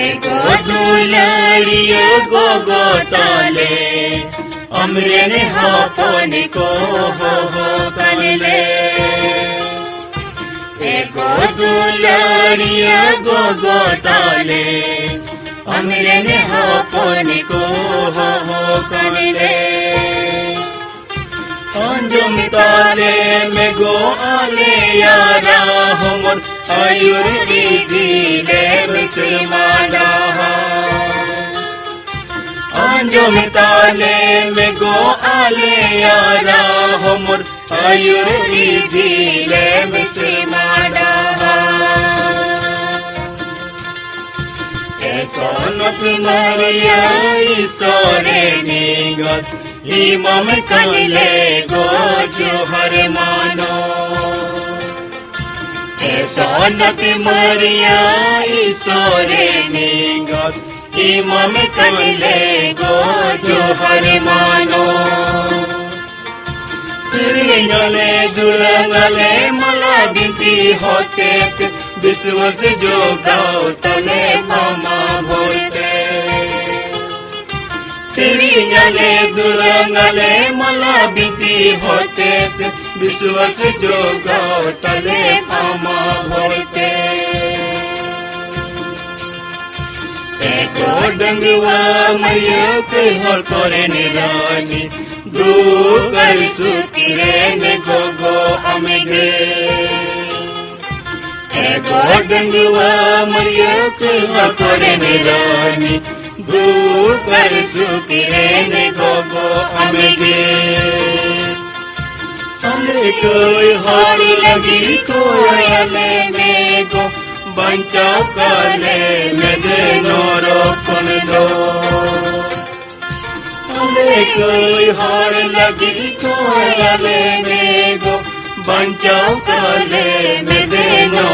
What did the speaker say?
ego dulariya gogotale amrene hapone ko ho kanile ego dulariya gogotale amrene hapone ko ho kanile anjum tale me go ale yara homor ayurvedi le mismada anjum tale me go ale yara homor ayurvedi le mismada sonat maria isore nigat imam kale go johar mano sonat maria isore nigat imam kale go johar mano sirngale durangale mala binti hote विश्वास जो गाओ तले मामा भरते सिरिंगले दुरंगले मला बीती होते विश्वास जो गाओ तले मामा भरते एको डंगवा मैया के हर करे निरानी दुकर सुकिरे ने Gogo अमेगे ego dengwa maria ke hakore nirani dukar sukire ne gogo amege amre koi hari lagi koyale nego bancha kale mede noro kondo amre koi hari lagi koyale nego bancha kale mede noro